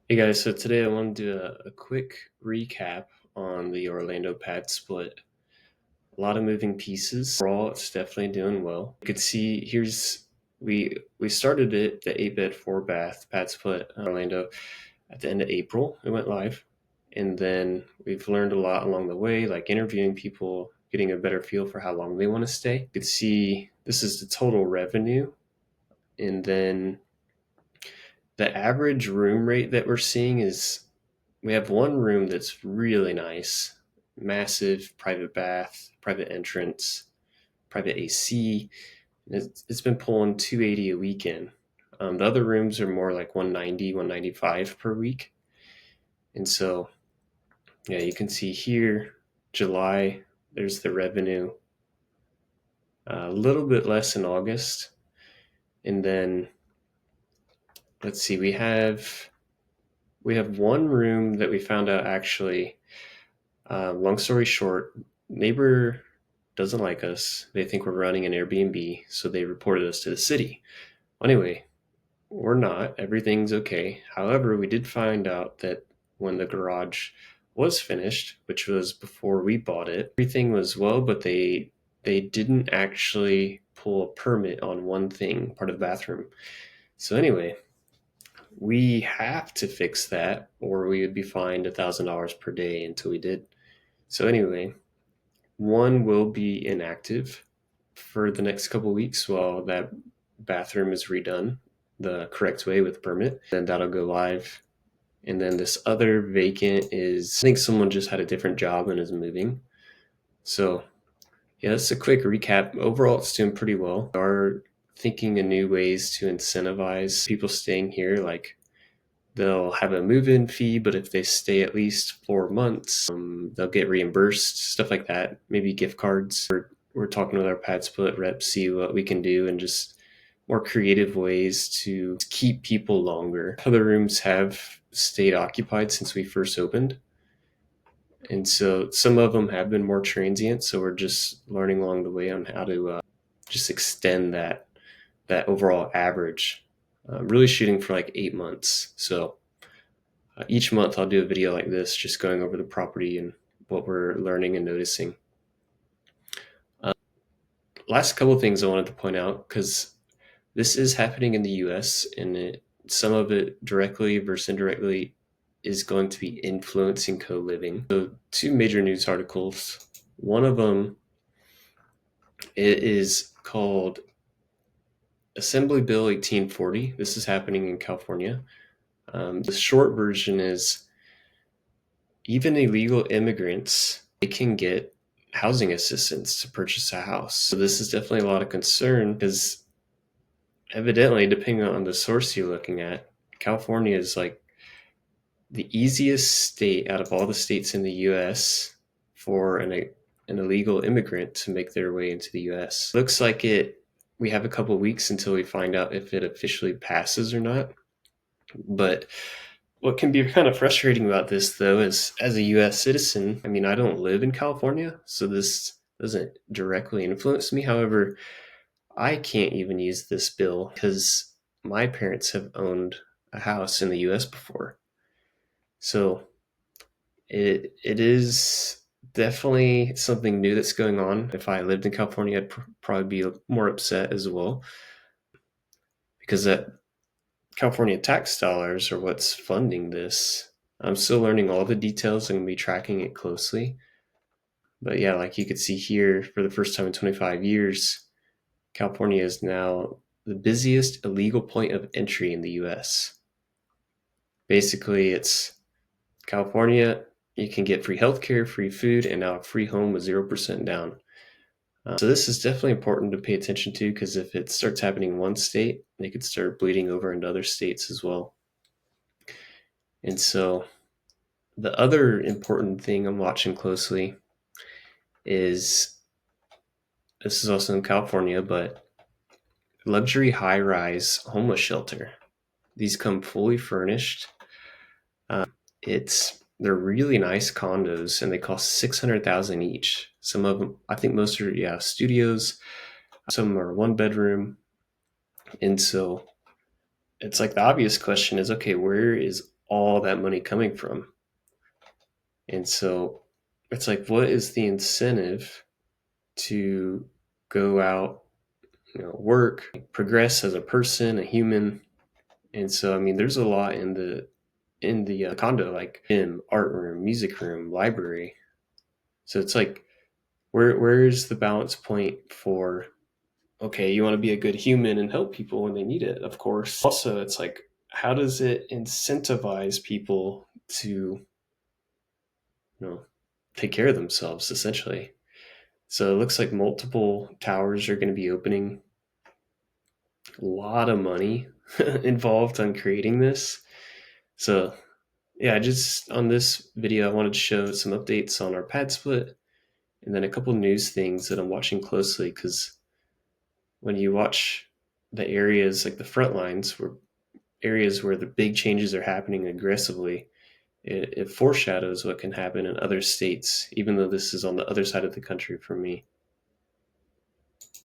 Hey guys, so today I want to do a quick recap on the Orlando pad split. A lot of moving pieces. Overall, it's definitely doing well. You could see we started it, the 8-bed 4-bath pad split in Orlando at the end of April. It went live. And then we've learned a lot along the way, like interviewing people, getting a better feel for how long they want to stay. You could see this is the total revenue. And then the average room rate that we're seeing is we have one room that's really nice, massive private bath, private entrance, private AC. It's been pulling 280 a weekend. The other rooms are more like 190, 195 per week. And so, yeah, you can see here, July, there's the revenue. A little bit less in August. And then, let's see, we have one room that we found out actually. Long story short, neighbor doesn't like us. They think we're running an Airbnb, so they reported us to the city. Anyway, we're not. Everything's okay. However, we did find out that when the garage was finished, which was before we bought it, everything was well, but they didn't actually pull a permit on one thing, part of the bathroom. So anyway, we have to fix that, or we would be fined $1,000 per day until we did. So anyway, one will be inactive for the next couple of weeks while that bathroom is redone the correct way with permit. Then that'll go live. And then this other vacant is, I think someone just had a different job and is moving. So, yeah, that's a quick recap. Overall, it's doing pretty well. We are thinking of new ways to incentivize people staying here, like they'll have a move-in fee, but if they stay at least 4 months, they'll get reimbursed, stuff like that. Maybe gift cards. We're talking with our pad split reps, see what we can do, and just more creative ways to keep people longer. Other rooms have stayed occupied since we first opened, and so some of them have been more transient. So we're just learning along the way on how to just extend that overall average. Really shooting for like 8 months. So each month I'll do a video like this, just going over the property and what we're learning and noticing. Uh, Last couple of things I wanted to point out, because this is happening in the US, and some of it directly versus indirectly is going to be influencing co-living. So two major news articles. One of them, it is called Assembly Bill 1840. This is happening in California. The short version is even illegal immigrants, they can get housing assistance to purchase a house. So this is definitely a lot of concern because evidently, depending on the source you're looking at, California is like the easiest state out of all the states in the US for an illegal immigrant to make their way into the US. Looks like we have a couple weeks until we find out if it officially passes or not. But what can be kind of frustrating about this, though, is as a US citizen, I mean, I don't live in California, so this doesn't directly influence me. However, I can't even use this bill because my parents have owned a house in the US before. So it is definitely something new that's going on. If I lived in California, I'd probably be more upset as well because that California tax dollars are what's funding this. I'm still learning all the details. I'm going to be tracking it closely. But yeah, like you could see here, for the first time in 25 years, California is now the busiest illegal point of entry in the US. Basically, it's California, you can get free healthcare, free food, and now a free home with 0% down. So this is definitely important to pay attention to because if it starts happening in one state, they could start bleeding over into other states as well. And so the other important thing I'm watching closely is this is also in California, but luxury high rise homeless shelter. These come fully furnished. They're really nice condos and they cost 600,000 each. Some of them, I think most are studios. Some are one bedroom. And so it's like the obvious question is, okay, where is all that money coming from? And so it's like, what is the incentive to go out, work, progress as a person, a human? And so, I mean, there's a lot in the condo, like gym, art room, music room, library. So it's like, where's the balance point for, okay, you want to be a good human and help people when they need it, of course. Also, it's like, how does it incentivize people to, know, take care of themselves, essentially? So it looks like multiple towers are going to be opening. A lot of money involved on creating this. So yeah, just on this video, I wanted to show some updates on our pad split and then a couple news things that I'm watching closely, because when you watch the areas like the front lines, where areas where the big changes are happening aggressively, it foreshadows what can happen in other states, even though this is on the other side of the country for me.